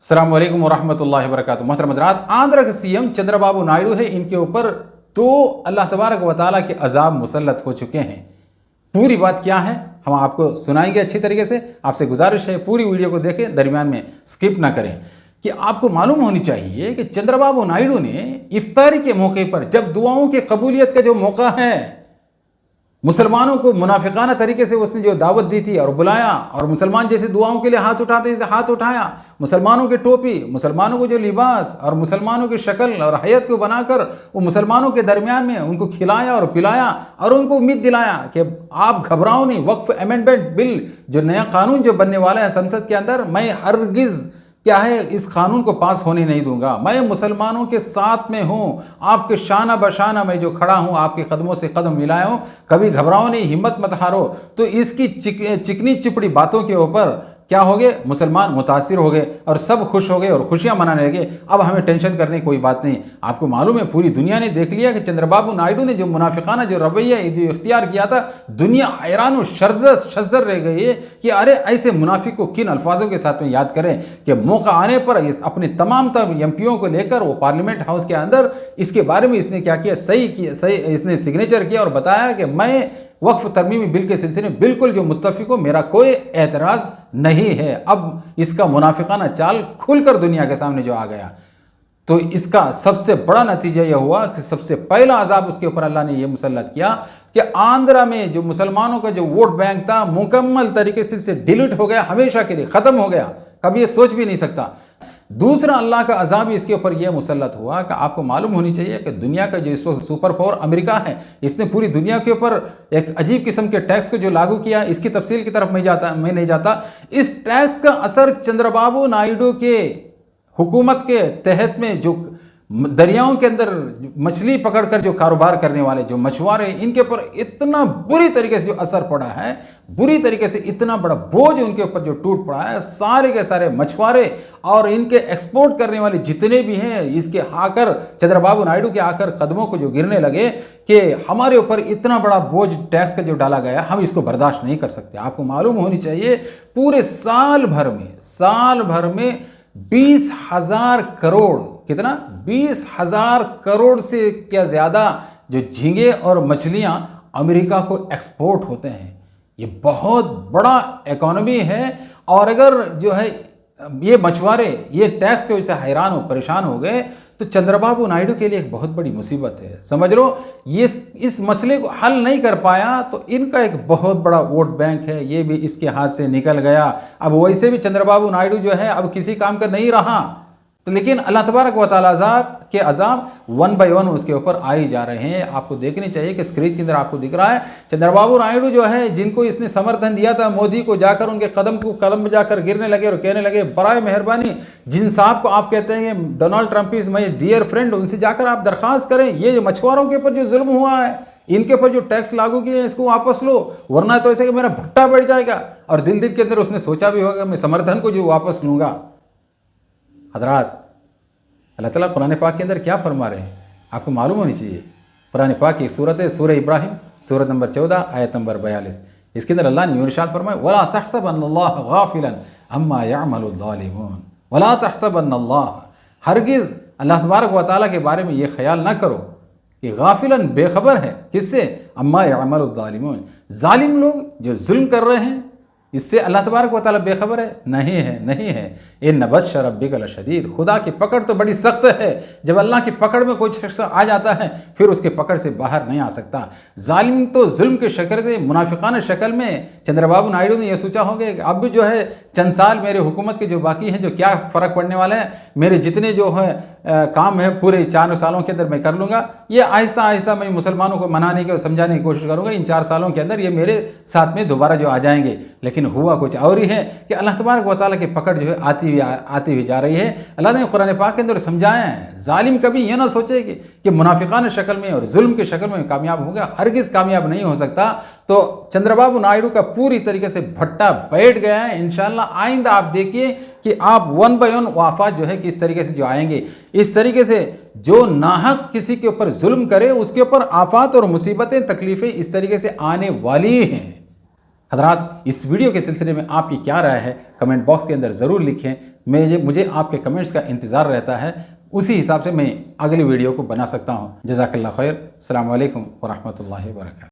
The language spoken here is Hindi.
अस्सलाम वालेकुम वरहमतुल्लाहि वबरकातुहू। मोहतरम हज़रात, आंध्र के सीएम चंद्रबाबू नायडू है, इनके ऊपर तो अल्लाह तबारक व तआला के अजाब मुसल्लत हो चुके हैं। पूरी बात क्या है हम आपको सुनाएंगे अच्छी तरीके से। आपसे गुजारिश है पूरी वीडियो को देखें, दरमियान में स्किप ना करें। कि आपको मालूम होनी चाहिए कि चंद्रबाबू नायडू ने इफ्तारी के मौके पर, जब दुआओं की कबूलियत का जो मौका है, मुसलमानों को मुनाफिकाना तरीके से उसने जो दावत दी थी और बुलाया, और मुसलमान जैसे दुआओं के लिए हाथ उठाते जैसे हाथ उठाया, मुसलमानों की टोपी, मुसलमानों को जो लिबास और मुसलमानों की शक्ल और हैयत को बनाकर वो मुसलमानों के दरमियान में उनको खिलाया और पिलाया और उनको उम्मीद दिलाया कि आप घबराओ नहीं, वक्फ अमेंडमेंट बिल जो नया कानून जो बनने वाला है संसद के अंदर, मैं हरगिज़ क्या है इस कानून को पास होने नहीं दूंगा, मैं मुसलमानों के साथ में हूँ, आपके शाना बशाना मैं जो खड़ा हूँ, आपके कदमों से कदम मिलाया हूँ, कभी घबराओ नहीं, हिम्मत मत हारो। तो इसकी चिकनी चिपड़ी बातों के ऊपर क्या हो गए, मुसलमान मुतासिर हो गए और सब खुश हो गए और खुशियां मनाने लगे। अब हमें टेंशन करने की कोई बात नहीं। आपको मालूम है पूरी दुनिया ने देख लिया कि चंद्रबाबू नायडू ने जो मुनाफिकाना जो रवैया इख्तियार किया था, दुनिया हैरान और शजदर रह गई है कि अरे ऐसे मुनाफिक को किन अल्फाजों के साथ में याद करें कि मौका आने पर अपने तमाम एमपीओ को लेकर वो पार्लियामेंट हाउस के अंदर इसके बारे में इसने क्या किया, सही इसने सिग्नेचर किया और बताया कि मैं वक्फ तरमीमी बिल के सिलसिले में बिल्कुल जो मुत्तफिक हो, मेरा कोई एतराज़ नहीं है। अब इसका मुनाफिकाना चाल खुलकर दुनिया के सामने जो आ गया, तो इसका सबसे बड़ा नतीजा यह हुआ कि सबसे पहला अजाब उसके ऊपर अल्लाह ने यह मुसल्लत किया कि आंध्रा में जो मुसलमानों का जो वोट बैंक था मुकम्मल तरीके से डिलीट हो गया, हमेशा के लिए ख़त्म हो गया, कभी ये सोच भी नहीं सकता। दूसरा अल्लाह का अजाब इसके ऊपर यह मुसल्लत हुआ कि आपको मालूम होनी चाहिए कि दुनिया का जो इस वक्त सुपर पावर अमेरिका है, इसने पूरी दुनिया के ऊपर एक अजीब किस्म के टैक्स को जो लागू किया, इसकी तफसील की तरफ मैं नहीं जाता। इस टैक्स का असर चंद्रबाबू नायडू के हुकूमत के तहत में जो दरियाओं के अंदर मछली पकड़कर जो कारोबार करने वाले जो मछुआरे, इनके ऊपर इतना बुरी तरीके से जो असर पड़ा है, बुरी तरीके से इतना बड़ा बोझ उनके ऊपर जो टूट पड़ा है, सारे के सारे मछुआरे और इनके एक्सपोर्ट करने वाले जितने भी हैं, इसके आकर चंद्रबाबू नायडू के आकर कदमों को जो गिरने लगे कि हमारे ऊपर इतना बड़ा बोझ टैक्स का जो डाला गया, हम इसको बर्दाश्त नहीं कर सकते। आपको मालूम होनी चाहिए पूरे साल भर में 20,000 करोड़, कितना 20,000 करोड़ से क्या ज़्यादा जो झींगे और मछलियां अमेरिका को एक्सपोर्ट होते हैं। ये बहुत बड़ा इकोनॉमी है। और अगर जो है ये मछुआरे ये टैक्स की वजह से हैरान हो परेशान हो गए, तो चंद्रबाबू नायडू के लिए एक बहुत बड़ी मुसीबत है। समझ लो, ये इस मसले को हल नहीं कर पाया तो इनका एक बहुत बड़ा वोट बैंक है, ये भी इसके हाथ से निकल गया। अब वैसे भी चंद्रबाबू नायडू जो है अब किसी काम का नहीं रहा, तो लेकिन अल्लाह तबारक व तआला के अजाब वन बाय वन उसके ऊपर आ ही जा रहे हैं। आपको देखनी चाहिए कि स्क्रीन के अंदर आपको दिख रहा है चंद्रबाबू नायडू जो है, जिनको इसने समर्थन दिया था मोदी को, जाकर उनके कदम में जाकर गिरने लगे और कहने लगे बराए मेहरबानी, जिन साहब को आप कहते हैं Donald Trump is my dear friend, उनसे जाकर आप दरख्वास्त करें, ये जो मछुआरों के ऊपर जो जुल्म हुआ है, इनके ऊपर जो टैक्स लागू किए हैं, इसको वापस लो, वरना तो ऐसे कि मेरा भट्टा बैठ जाएगा। और दिल के अंदर उसने सोचा भी होगा मैं समर्थन को जो वापस लूँगा। हज़रात, अल्लाह ताला कुरान पाक के अंदर क्या फरमा रहे हैं आपको मालूम होनी चाहिए। कुरान पाक की सूरत है सूरह इब्राहिम, सूरत नंबर 14 आयत नंबर 42। इसके अंदर अल्लाह ने इरशाद फरमाया, वला तहसबन्नल्लाह गाफिलन अम्मा यअमलुल ज़ालिमून, वला तहसबन्नल्लाह, हरगिज़ अल्लाह तबारक व तआला के बारे में ये ख्याल ना करो कि गाफिलन बेखबर है, किससे, अम्मा यअमलुल ज़ालिमून, जालिम लोग जो जुल्म कर रहे हैं, इससे अल्लाह तबारक व तआला बेखबर है? नहीं है। इन्न बत्श रब्बिका लशदीद, खुदा की पकड़ तो बड़ी सख्त है। जब अल्लाह की पकड़ में कोई शख्स आ जाता है फिर उसके पकड़ से बाहर नहीं आ सकता। जालिम तो जुल्म के शक्ल से, मुनाफिकाना शक्ल में चंद्रबाबू नायडू ने यह सोचा होगा कि अब जो है चंद साल मेरे हुकूमत के जो बाकी हैं, जो क्या फ़र्क पड़ने वाला है, मेरे जितने जो है काम है पूरे 4 सालों के अंदर मैं कर लूँगा। ये आहिस्ता आहिस्ता मैं मुसलमानों को मनाने की और समझाने की कोशिश करूँगा, इन 4 सालों के अंदर ये मेरे साथ में दोबारा जो आ जाएंगे। लेकिन हुआ कुछ और ही है कि अल्लाह तबारक व तआला की पकड़ जो है आती हुई जा रही है। अल्लाह ने कुरान पाक के अंदर समझाया है, जालिम कभी यह ना सोचे कि मुनाफिकाना शक्ल में और जुल्म की शक्ल में कामयाब होगा, हरगिज़ कामयाब नहीं हो सकता। तो चंद्रबाबू नायडू का पूरी तरीके से भट्टा बैठ गया है। इंशाअल्लाह आइंदा आप देखिए कि आप वन बाय वन वाफात जो है किस तरीके से जो आएंगे। इस तरीके से जो नाहक किसी के ऊपर जुल्म करे उसके ऊपर आफात और मुसीबतें तकलीफ़ें इस तरीके से आने वाली हैं। हज़रात, इस वीडियो के सिलसिले में आपकी क्या राय है कमेंट बॉक्स के अंदर ज़रूर लिखें। मुझे आपके कमेंट्स का इंतज़ार रहता है, उसी हिसाब से मैं अगली वीडियो को बना सकता हूँ। जज़ाकल्लाह खैर। अस्सलामु अलैकुम व रहमतुल्लाहि व बरकातहू।